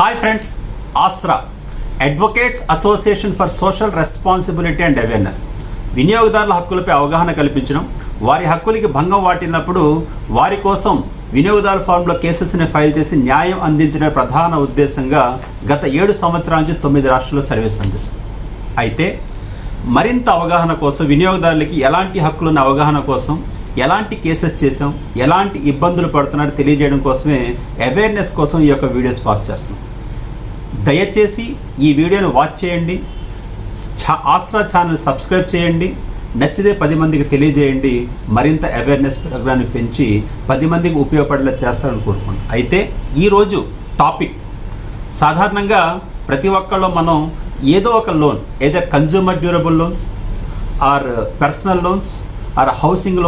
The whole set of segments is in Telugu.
Hi friends, Aasra advocates association for social responsibility and awareness వినియోగదారుల హక్కులపై అవగాహన కల్పించడం, వారి హక్కులకి భంగం వాటిల్లినప్పుడు వారి కోసం వినియోగదారుల ఫారంలో కేసెస్ని ఫైల్ చేసి న్యాయం అందించడమే ప్రధాన ఉద్దేశంగా గత 7 సంవత్సరాల నుంచి 9 రాష్ట్రాల్లో సర్వీస్ అందిస్తుంది. అయితే మరింత అవగాహన కోసం, వినియోగదారులకి ఎలాంటి హక్కులున్న అవగాహన కోసం, ఎలాంటి కేసెస్ చేసాం, ఎలాంటి ఇబ్బందులు పడుతున్నారో తెలియజేయడం కోసమే అవేర్నెస్ కోసం ఈ యొక్క వీడియోస్ పాస్ చేస్తున్నాం. దయచేసి ఈ వీడియోని వాచ్ చేయండి, ఆస్రా ఛానల్ సబ్స్క్రైబ్ చేయండి, నచ్చితే 10 మందికి తెలియజేయండి. మరింత అవేర్నెస్ ప్రోగ్రాన్ని పెంచి 10 మందికి ఉపయోగపడేలా చేస్తారని కోరుకుంటున్నాను. అయితే ఈరోజు టాపిక్, సాధారణంగా ప్రతి ఒక్కళ్ళు మనం ఏదో ఒక లోన్, ఏదో consumer durable loans or personal loans or housing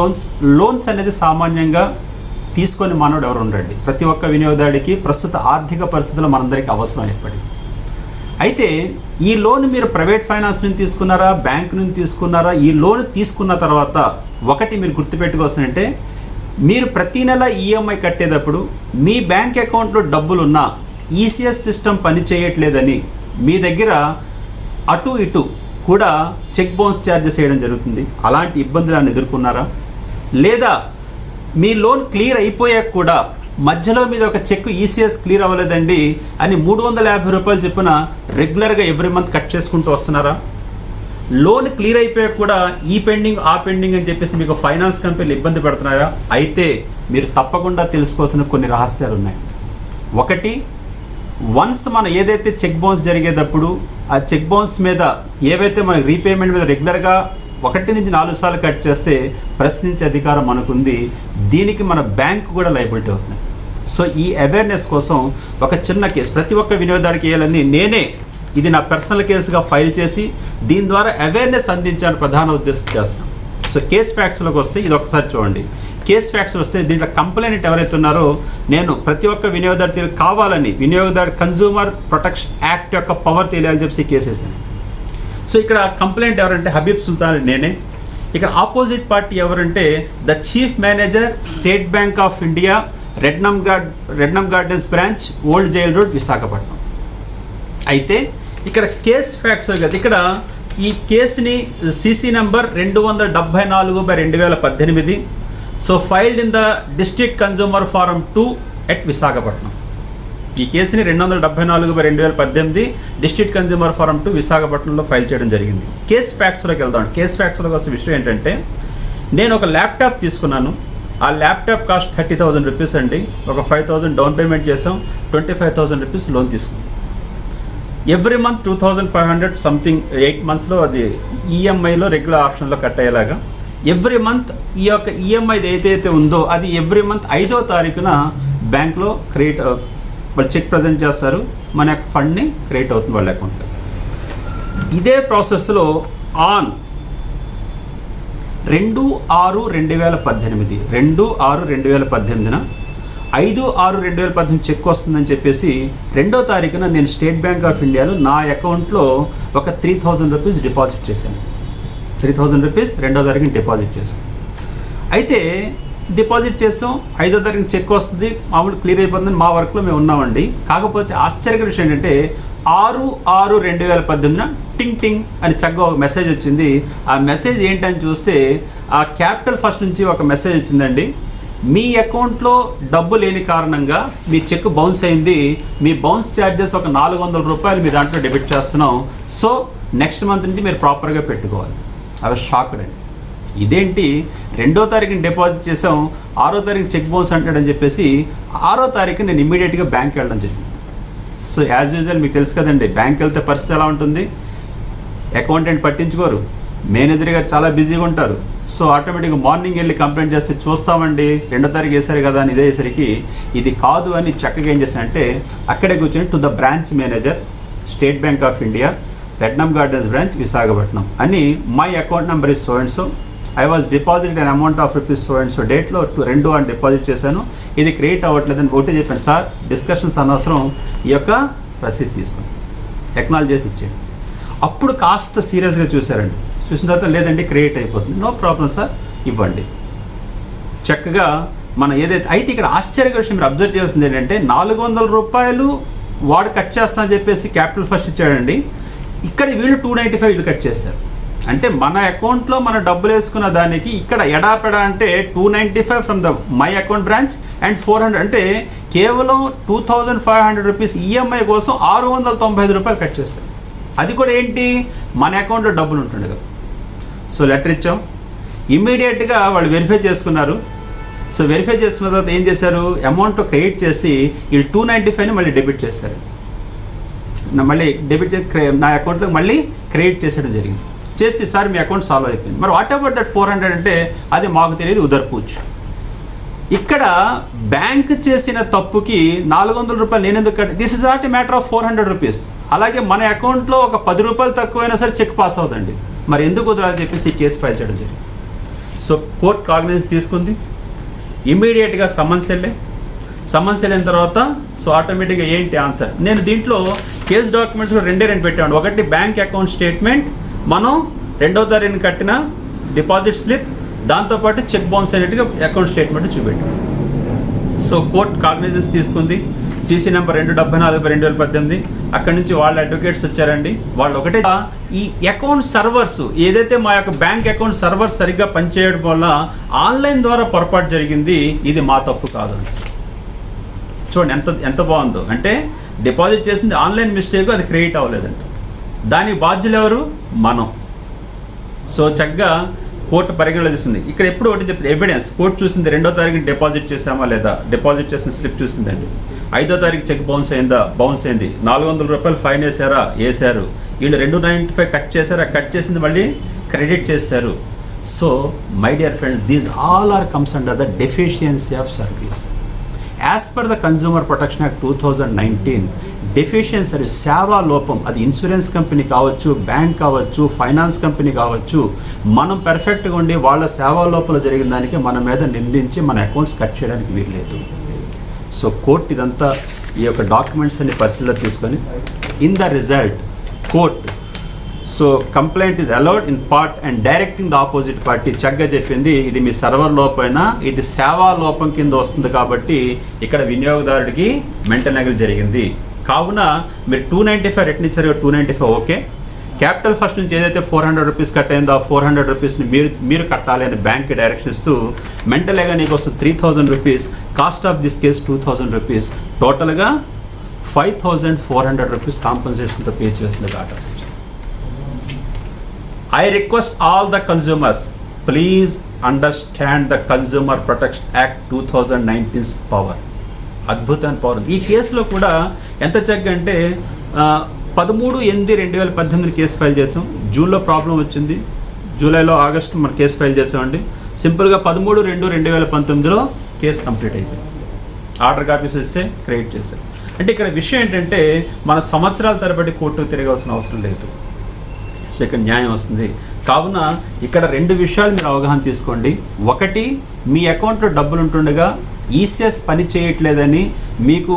loans అనేది సామాన్యంగా తీసుకొని మనోడు ఎవరు ఉండండి. ప్రతి ఒక్క వినియోగదారుడికి ప్రస్తుత ఆర్థిక పరిస్థితులు మనందరికీ అవసరం ఏర్పడింది. అయితే ఈ లోన్ మీరు ప్రైవేట్ ఫైనాన్స్ నుంచి తీసుకున్నారా, బ్యాంక్ నుంచి తీసుకున్నారా, ఈ లోన్ తీసుకున్న తర్వాత ఒకటి మీరు గుర్తుపెట్టుకోవాల్సిందంటే, మీరు ప్రతి నెల ఈఎంఐ కట్టేటప్పుడు మీ బ్యాంక్ అకౌంట్లో డబ్బులున్నా ఈసీఎస్ సిస్టమ్ పని చేయట్లేదని మీ దగ్గర అటు ఇటు కూడా చెక్ బౌన్స్ ఛార్జెస్ వేయడం జరుగుతుంది. అలాంటి ఇబ్బందులను ఎదుర్కొన్నారా? లేదా మీ లోన్ క్లియర్ అయిపోయాక కూడా మధ్యలో మీద ఒక చెక్ ఈసీఎస్ క్లియర్ అవ్వలేదండి అని 350 రూపాయలు చొప్పున రెగ్యులర్గా ఎవ్రీ మంత్ కట్ చేసుకుంటూ వస్తున్నారా? లోన్ క్లియర్ అయిపోయాక కూడా ఈ పెండింగ్ ఆ పెండింగ్ అని చెప్పేసి మీకు ఫైనాన్స్ కంపెనీలు ఇబ్బంది పెడుతున్నారా? అయితే మీరు తప్పకుండా తెలుసుకోవాల్సిన కొన్ని రహస్యాలు ఉన్నాయి. ఒకటి, వన్స్ మనం ఏదైతే చెక్ బౌన్స్ జరిగేటప్పుడు ఆ చెక్ బౌన్స్ మీద ఏవైతే మన రీపేమెంట్ మీద రెగ్యులర్గా 1 నుంచి 4 సార్లు కట్ చేస్తే ప్రశ్నించే అధికారం మనకుంది. దీనికి మన బ్యాంక్ కూడా లయబిలిటీ అవుతుంది. సో ఈ అవేర్నెస్ కోసం ఒక చిన్న కేసు ప్రతి ఒక్క వినియోగదారుడికి వేయాలని నేనే ఇది నా పర్సనల్ కేసుగా ఫైల్ చేసి దీని ద్వారా అవేర్నెస్ అందించాలని ప్రధాన ఉద్దేశం చేస్తాను. సో కేస్ ఫ్యాక్ట్స్లోకి వస్తే ఇది ఒకసారి చూడండి. కేస్ ఫ్యాక్ట్స్ వస్తే దీంట్లో కంప్లైంట్ ఎవరైతే ఉన్నారో, నేను ప్రతి ఒక్క వినియోగదారు కావాలని వినియోగదారు కన్జ్యూమర్ ప్రొటెక్షన్ యాక్ట్ యొక్క పవర్ తెలియాలని చెప్పి కేసు వేసాను. సో ఇక్కడ కంప్లైంట్ ఎవరంటే హబీబ్ సుల్తాన్ నేనే. ఇక్కడ ఆపోజిట్ పార్టీ ఎవరంటే the chief manager, State Bank of India, Rednam gardens branch, old jail road, Visakhapatnam. అయితే ఇక్కడ కేస్ ఫ్యాక్ట్స్ కదా, ఇక్కడ ఈ కేసుని CC number 274/2018. So filed in the district consumer forum 2 at Visakhapatnam. ఈ కేసుని 274/2018 డిస్ట్రిక్ట్ కన్జ్యూమర్ ఫారం 2 విశాఖపట్నంలో ఫైల్ చేయడం జరిగింది. కేస్ ఫ్యాక్ట్స్లోకి వెళ్దాం. కేస్ ఫ్యాక్ట్స్లోకి వస్తే విషయం ఏంటంటే, నేను ఒక ల్యాప్టాప్ తీసుకున్నాను. ఆ ల్యాప్టాప్ కాస్ట్ 30,000 రూపీస్ అండి. ఒక 5,000 డౌన్ పేమెంట్ చేసాం, 25,000 రూపీస్ లోన్ తీసుకున్నాం. ఎవ్రీ మంత్ 2,500 సంథింగ్ 8 మంత్స్లో అది ఈఎంఐలో రెగ్యులర్ ఆప్షన్లో కట్ అయ్యేలాగా ఎవ్రీ మంత్ ఈ యొక్క ఈఎంఐ ఏదైతే ఉందో అది ఎవ్రీ మంత్ 5వ తారీఖున బ్యాంక్లో క్రెడిట్, వాళ్ళు చెక్ ప్రజెంట్ చేస్తారు, మన యొక్క ఫండ్ని క్రెడిట్ అవుతుంది వాళ్ళ అకౌంట్లో. ఇదే ప్రాసెస్లో ఆన్ 2/6/2018 2/6/2018న 5/6/2018 చెక్ వస్తుందని చెప్పేసి 2వ తారీఖున నేను స్టేట్ బ్యాంక్ ఆఫ్ ఇండియాలో నా అకౌంట్లో ఒక 3,000 రూపీస్ డిపాజిట్ చేశాను. 3,000 రూపీస్ 2వ తారీఖున డిపాజిట్ చేశాను. అయితే డిపాజిట్ చేసాం, 5వ తారీఖున చెక్ వస్తుంది, మామూలు క్లియర్ అయిపోతుందని మా వర్క్లో మేము ఉన్నామండి. కాకపోతే ఆశ్చర్యకర విషయం ఏంటంటే 6/6/2018న టింగ్ టింగ్ అని చక్కగా ఒక మెసేజ్ వచ్చింది. ఆ మెసేజ్ ఏంటని చూస్తే ఆ క్యాపిటల్ ఫస్ట్ నుంచి ఒక మెసేజ్ వచ్చిందండి. మీ అకౌంట్లో డబ్బు లేని కారణంగా మీ చెక్ బౌన్స్ అయింది, మీ బౌన్స్ ఛార్జెస్ ఒక 400 రూపాయలు మీ దాంట్లో డెబిట్ చేస్తున్నాం. సో నెక్స్ట్ మంత్ నుంచి మీరు ప్రాపర్గా పెట్టుకోవాలి. అవి షాక్ అండి. ఇదేంటి 2వ తారీఖున డిపాజిట్ చేసాం, 6వ తారీఖు చెక్ బౌన్స్ అంటాడని చెప్పేసి 6వ తారీఖు నేను ఇమ్మీడియట్గా బ్యాంక్ వెళ్ళడం జరిగింది. సో యాజ్ యూజువల్ మీకు తెలుసు కదండి, బ్యాంక్ వెళ్తే పరిస్థితి ఎలా ఉంటుంది, అకౌంటెంట్ పట్టించుకోరు, మేనేజర్ గారు చాలా బిజీగా ఉంటారు. సో ఆటోమేటిక్గా మార్నింగ్ వెళ్ళి కంప్లైంట్ చేస్తే చూస్తామండి 2వ తారీఖు వేశారు కదా అని ఇదేసరికి ఇది కాదు అని చక్కగా ఏం చేశానంటే అక్కడే కూర్చొని to the branch manager, State Bank of India, Rednam gardens branch, Visakhapatnam అని my account number is so and so, I was deposit an amount of rupees so and so డేట్లో 2 అని డిపాజిట్ చేశాను, ఇది క్రియేట్ అవ్వట్లేదని ఒకటే చెప్పాను. సార్ డిస్కషన్స్ అనవసరం, ఈ యొక్క రసీదు తీసుకొని ఎక్నాలజ్ చేసి ఇచ్చేయండి. అప్పుడు కాస్త సీరియస్గా చూశారండి. చూసిన తర్వాత లేదండి క్రియేట్ అయిపోతుంది, నో ప్రాబ్లం సార్ ఇవ్వండి. చక్కగా మనం ఏదైతే అయితే ఇక్కడ ఆశ్చర్యకర విషయం మీరు అబ్జర్వ్ చేయాల్సింది ఏంటంటే 400 రూపాయలు వాడు కట్ చేస్తా అని చెప్పేసి క్యాపిటల్ ఫస్ట్ ఇచ్చాడండి. ఇక్కడ వీళ్ళు 295 వీళ్ళు కట్ చేశారు. అంటే మన అకౌంట్లో మన డబ్బులు వేసుకున్న దానికి ఇక్కడ ఎడాపెడా అంటే 295 from the my account branch and 400 అంటే కేవలం 2500 రూపీస్ ఈఎంఐ కోసం 695 రూపాయలు కట్ చేశారు. అది కూడా ఏంటి, మన అకౌంట్లో డబ్బులు ఉంటుండే కదా. సో లెటర్ ఇచ్చాం, ఇమ్మీడియట్గా వాళ్ళు వెరిఫై చేసుకున్నారు. సో వెరిఫై చేసుకున్న తర్వాత ఏం చేశారు, అమౌంట్ క్రెడిట్ చేసి వీళ్ళు 295ని మళ్ళీ డెబిట్ చేశారు. మళ్ళీ డెబిట్ నా అకౌంట్లో మళ్ళీ క్రెడిట్ చేసేయడం జరిగింది. చేసి సార్ మీ అకౌంట్ సాల్వ్ అయిపోయింది. మరి వాట్ అబౌట్ దట్ 400 అంటే అది మాకు తెలియదు, ఉదర్ పూచ్. ఇక్కడ బ్యాంక్ చేసిన తప్పుకి 400 రూపాయలు నేను ఎందుకు కట్ట, this is not a matter of 400 rupees. అలాగే మన అకౌంట్లో ఒక 10 రూపాయలు తక్కువైనా సరే చెక్ పాస్ అవుతుంది. మరి ఎందుకు కుదరాలని చెప్పేసి ఈ కేసు ఫైల్ చేయడం జరిగింది. సో కోర్టు కాగ్నిజెన్స్ తీసుకుంది. ఇమీడియట్గా సమన్స్ వెళ్ళిన తర్వాత సో ఆటోమేటిక్గా ఏంటి ఆన్సర్. నేను దీంట్లో కేసు డాక్యుమెంట్స్లో రెండు పెట్టాను. ఒకటి బ్యాంక్ అకౌంట్ స్టేట్మెంట్, మనం 2వ తారీఖున కట్టిన డిపాజిట్ స్లిప్, దాంతోపాటు చెక్ బౌన్స్ అయినట్టుగా అకౌంట్ స్టేట్మెంట్ చూపెట్టాం. సో కోర్టు కాగ్నిజెన్స్ తీసుకుంది. CC number 274/2018. అక్కడి నుంచి వాళ్ళ అడ్వకేట్స్ వచ్చారండి. వాళ్ళు ఒకటే ఈ అకౌంట్ సర్వర్స్ ఏదైతే మా యొక్క బ్యాంక్ అకౌంట్ సర్వర్స్ సరిగ్గా పనిచేయడం వల్ల ఆన్లైన్ ద్వారా పొరపాటు జరిగింది, ఇది మా తప్పు కాదు. చూడండి ఎంత బాగుందో. అంటే డిపాజిట్ చేసింది ఆన్లైన్ మిస్టేక్, అది క్రెడిట్ అవ్వలేదంట. దానికి బాధ్యులు ఎవరు, మనం. సో చక్కగా కోర్టు పరిగణలో తీసుకుంది. ఇక్కడ ఎప్పుడు ఒకటి చెప్తుంది, ఎవిడెన్స్. కోర్టు చూసింది 2వ తారీఖున డిపాజిట్ చేసామా లేదా, డిపాజిట్ చేసిన స్లిప్ చూసిందండి. 5వ తారీఖు చెక్ బౌన్స్ అయింది. 400 రూపాయలు ఫైన్ వేశారు. వీళ్ళు 295 కట్ చేశారు. కట్ చేసింది మళ్ళీ క్రెడిట్ చేశారు. So my dear friends, these all are comes under the deficiency of service. As per the consumer protection act 2019, deficiency service, సేవా లోపం, అది ఇన్సూరెన్స్ కంపెనీ కావచ్చు, బ్యాంక్ కావచ్చు, ఫైనాన్స్ కంపెనీ కావచ్చు, మనం పర్ఫెక్ట్గా ఉండి వాళ్ళ సేవా లోపల జరిగిన దానికి మన మీద నిందించి మన అకౌంట్స్ కట్ చేయడానికి వీల్లేదు. సో కోర్టు ఇదంతా ఈ యొక్క డాక్యుమెంట్స్ అన్ని పరిశీలన తీసుకొని in the result court so complaint is allowed in part and directing the opposite party. చక్కగా చెప్పింది, ఇది మీ సర్వర్ లోపైనా ఇది సేవా లోపం కింద వస్తుంది కాబట్టి ఇక్కడ వినియోగదారుడికి మెంటనగలు జరిగింది. కావున మీరు 295 రిటర్న్ ఇచ్చారు, 295 ఓకే. క్యాపిటల్ ఫస్ట్ నుంచి ఏదైతే 400 రూపీస్ కట్ అయిందో ఆ 400 రూపీస్ని మీరు కట్టాలి అని బ్యాంక్కి డైరెక్షన్ ఇస్తూ మెంటల్గా నీకు వస్తుంది 3000 rupees. Cost of this case 2000 rupees. టోటల్గా 5400 రూపీస్ కాంపన్సేషన్తో పే చేసిన daughters. I request all the consumers, please understand the Consumer Protection Act 2019's power. అద్భుతమైన పవర్. ఈ కేసులో కూడా ఎంత చక్కగా అంటే 13/8/2018 కేసు ఫైల్ చేసాం. జూన్లో ప్రాబ్లం వచ్చింది, జూలైలో ఆగస్టు మన కేసు ఫైల్ చేసామండి. సింపుల్గా 13/2/2019లో కేసు కంప్లీట్ అయిపోయింది. ఆర్డర్ కాపీస్ ఇస్తే క్రెడిట్ చేశారు. అంటే ఇక్కడ విషయం ఏంటంటే మన సంవత్సరాల తరబడి కోర్టుకు తిరగాల్సిన అవసరం లేదు. సో ఇక్కడ న్యాయం వస్తుంది. కావున ఇక్కడ 2 విషయాలు మీరు అవగాహన తీసుకోండి. ఒకటి, మీ అకౌంట్లో డబ్బులు ఉంటుండగా ఈసీఎస్ పని చేయట్లేదని మీకు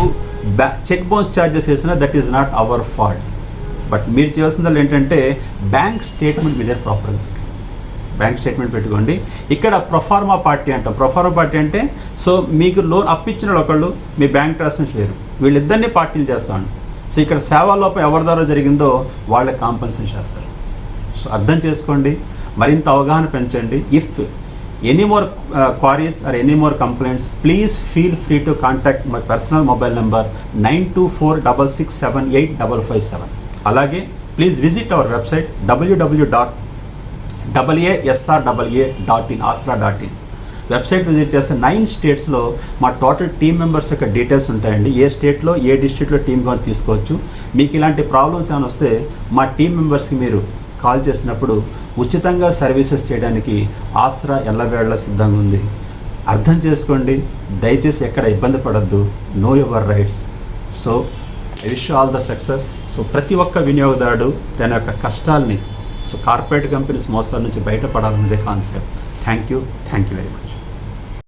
చెక్ బౌన్స్ ఛార్జెస్ వేసినా that is not our fault. But మీరు చేయాల్సింది ఏంటంటే బ్యాంక్ స్టేట్మెంట్ మీద ప్రాపర్గా బ్యాంక్ స్టేట్మెంట్ పెట్టుకోండి. ఇక్కడ ప్రొఫార్మా పార్టీ అంటాం. ప్రొఫార్మా పార్టీ అంటే సో మీకు లోన్ అప్పిచ్చిన ఒకళ్ళు, మీ బ్యాంక్ ట్రస్ట్ని షేరు, వీళ్ళిద్దరినీ పార్టీలు చేస్తామండి. సో ఇక్కడ సేవా లోపం ఎవరి ద్వారా జరిగిందో వాళ్ళకి కాంపన్సేషన్ చేస్తారు. సో అర్థం చేసుకోండి, మరింత అవగాహన పెంచండి. If any more queries or any more complaints, please feel free to contact my personal mobile number 9246678557. అలాగే please visit our website www.asra.in asra.in. Website visit చేస్తే 9 స్టేట్స్లో మా టోటల్ టీమ్ మెంబర్స్ యొక్క డీటెయిల్స్ ఉంటాయండి. ఏ స్టేట్లో ఏ డిస్ట్రిక్ట్లో టీమ్ కానీ తీసుకోవచ్చు. మీకు ఇలాంటి ప్రాబ్లమ్స్ ఏమైనా వస్తే మా టీమ్ మెంబర్స్కి మీరు కాల్ చేసినప్పుడు ఉచితంగా సర్వీసెస్ చేయడానికి ఆస్రా ఎల్లవేళ సిద్ధంగా ఉంది. అర్థం చేసుకోండి, దయచేసి ఎక్కడ ఇబ్బంది పడద్దు. Know your rights. So I wish all the success. So ప్రతి ఒక్క వినియోగదారుడు తన యొక్క కష్టాలని, సో కార్పొరేట్ కంపెనీస్ మోసాల నుంచి బయటపడాలన్నదే concept. Thank you very much.